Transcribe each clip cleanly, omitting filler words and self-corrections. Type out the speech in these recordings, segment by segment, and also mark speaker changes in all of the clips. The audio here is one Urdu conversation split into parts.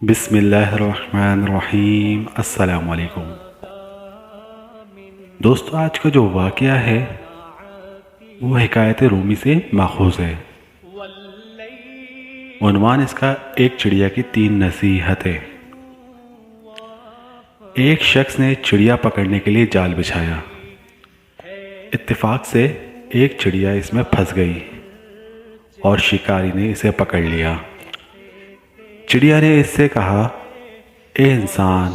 Speaker 1: بسم اللہ الرحمن الرحیم۔ السلام علیکم دوستو، آج کا جو واقعہ ہے وہ حکایت رومی سے ماخوذ ہے۔ عنوان اس کا ایک چڑیا کی 3 نصیحتیں۔ ایک شخص نے چڑیا پکڑنے کے لیے جال بچھایا۔ اتفاق سے ایک چڑیا اس میں پھنس گئی اور شکاری نے اسے پکڑ لیا۔ چڑیا نے اس سے کہا، اے انسان،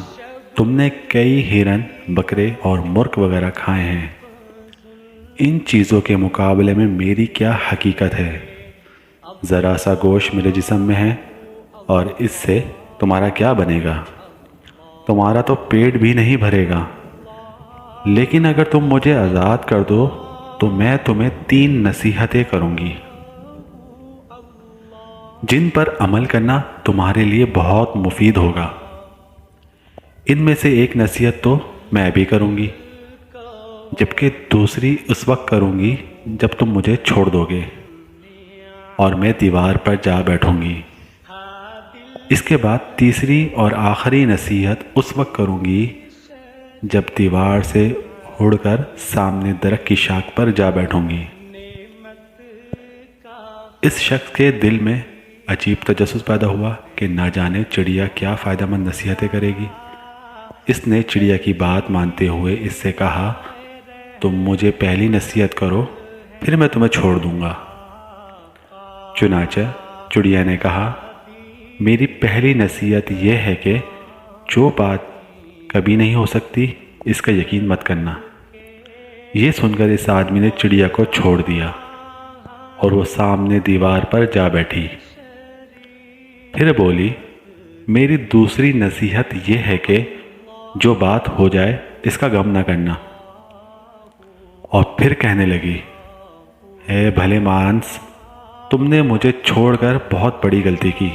Speaker 1: تم نے کئی ہرن، بکرے اور مرغ وغیرہ کھائے ہیں، ان چیزوں کے مقابلے میں میری کیا حقیقت ہے؟ ذرا سا گوشت میرے جسم میں ہے اور اس سے تمہارا کیا بنے گا؟ تمہارا تو پیٹ بھی نہیں بھرے گا۔ لیکن اگر تم مجھے آزاد کر دو تو میں تمہیں 3 نصیحتیں کروں گی جن پر عمل کرنا تمہارے لیے بہت مفید ہوگا۔ ان میں سے ایک نصیحت تو میں بھی کروں گی، جبکہ دوسری اس وقت کروں گی جب تم مجھے چھوڑ دو گے اور میں دیوار پر جا بیٹھوں گی۔ اس کے بعد تیسری اور آخری نصیحت اس وقت کروں گی جب دیوار سے اڑ کر سامنے درخت کی شاخ پر جا بیٹھوں گی۔ اس شخص کے دل میں عجیب تجسس پیدا ہوا کہ نہ جانے چڑیا کیا فائدہ مند نصیحتیں کرے گی۔ اس نے چڑیا کی بات مانتے ہوئے اس سے کہا، تم مجھے پہلی نصیحت کرو، پھر میں تمہیں چھوڑ دوں گا۔ چنانچہ چڑیا نے کہا، میری پہلی نصیحت یہ ہے کہ جو بات کبھی نہیں ہو سکتی اس کا یقین مت کرنا۔ یہ سن کر اس آدمی نے چڑیا کو چھوڑ دیا اور وہ سامنے دیوار پر جا بیٹھی۔ پھر بولی، میری دوسری نصیحت یہ ہے کہ جو بات ہو جائے اس کا غم نہ کرنا۔ اور پھر کہنے لگی، اے بھلے مانس، تم نے مجھے چھوڑ کر بہت بڑی غلطی کی،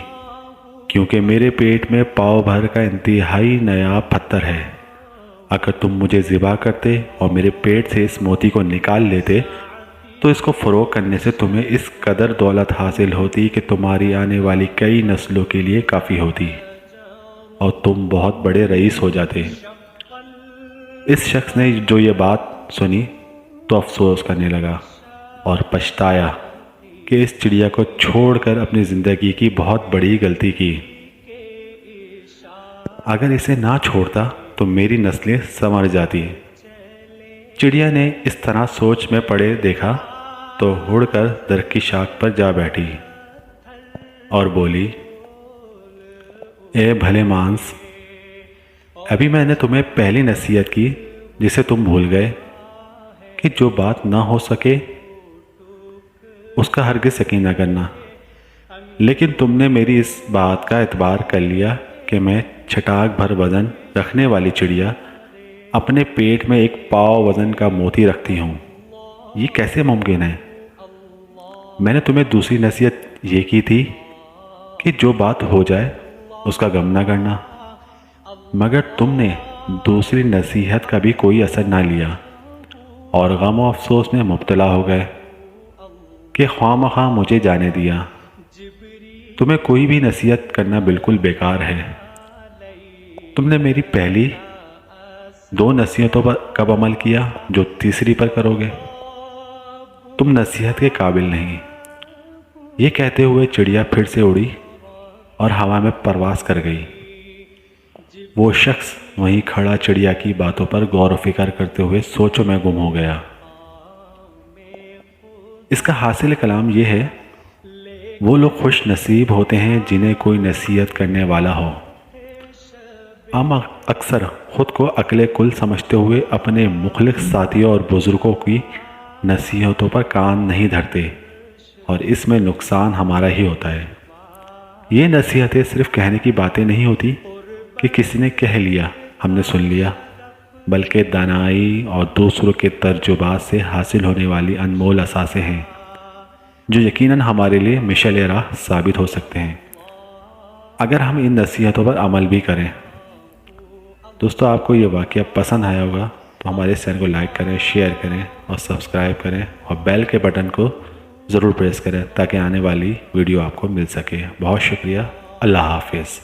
Speaker 1: کیونکہ میرے پیٹ میں پاؤ بھر کا انتہائی نایاب پتھر ہے۔ اگر تم مجھے ذبح کرتے اور میرے پیٹ سے اس موتی کو نکال لیتے تو اس کو فروغ کرنے سے تمہیں اس قدر دولت حاصل ہوتی کہ تمہاری آنے والی کئی نسلوں کے لیے کافی ہوتی اور تم بہت بڑے رئیس ہو جاتے۔ اس شخص نے جو یہ بات سنی تو افسوس کرنے لگا اور پچھتایا کہ اس چڑیا کو چھوڑ کر اپنی زندگی کی بہت بڑی غلطی کی۔ اگر اسے نہ چھوڑتا تو میری نسلیں سنور جاتی۔ چڑیا نے اس طرح سوچ میں پڑے دیکھا تو اڑ کر درخت کی شاخ پر جا بیٹھی اور بولی، اے بھلے مانس، ابھی میں نے تمہیں پہلی نصیحت کی جسے تم بھول گئے کہ جو بات نہ ہو سکے اس کا ہرگز یقین نہ کرنا۔ لیکن تم نے میری اس بات کا اعتبار کر لیا کہ میں چھٹاک بھر وزن رکھنے والی چڑیا اپنے پیٹ میں ایک پاؤ وزن کا موتی رکھتی ہوں۔ یہ کیسے ممکن ہے؟ میں نے تمہیں دوسری نصیحت یہ کی تھی کہ جو بات ہو جائے اس کا غم نہ کرنا، مگر تم نے دوسری نصیحت کا بھی کوئی اثر نہ لیا اور غم و افسوس میں مبتلا ہو گئے کہ خواہ مخواہ مجھے جانے دیا۔ تمہیں کوئی بھی نصیحت کرنا بالکل بیکار ہے۔ تم نے میری پہلی 2 نصیحتوں پر کب عمل کیا جو تیسری پر کرو گے؟ تم نصیحت کے قابل نہیں۔ یہ کہتے ہوئے چڑیا پھر سے اڑی اور ہوا میں پرواز کر گئی۔ وہ شخص وہیں کھڑا چڑیا کی باتوں پر غور و فکر کرتے ہوئے سوچوں میں گم ہو گیا۔ اس کا حاصل کلام یہ ہے، وہ لوگ خوش نصیب ہوتے ہیں جنہیں کوئی نصیحت کرنے والا ہو۔ ہم اکثر خود کو عقل کل سمجھتے ہوئے اپنے مخلص ساتھیوں اور بزرگوں کی نصیحتوں پر کان نہیں دھرتے اور اس میں نقصان ہمارا ہی ہوتا ہے۔ یہ نصیحتیں صرف کہنے کی باتیں نہیں ہوتی کہ کسی نے کہہ لیا ہم نے سن لیا، بلکہ دانائی اور دوسروں کے تجربات سے حاصل ہونے والی انمول اثاثے ہیں جو یقیناً ہمارے لیے مشعل راہ ثابت ہو سکتے ہیں اگر ہم ان نصیحتوں پر عمل بھی کریں۔ دوستو، آپ کو یہ واقعہ پسند آیا ہوگا تو ہمارے چینل کو لائک کریں، شیئر کریں اور سبسکرائب کریں اور بیل کے بٹن کو ضرور پریس کریں تاکہ آنے والی ویڈیو آپ کو مل سکے۔ بہت شکریہ۔ اللہ حافظ۔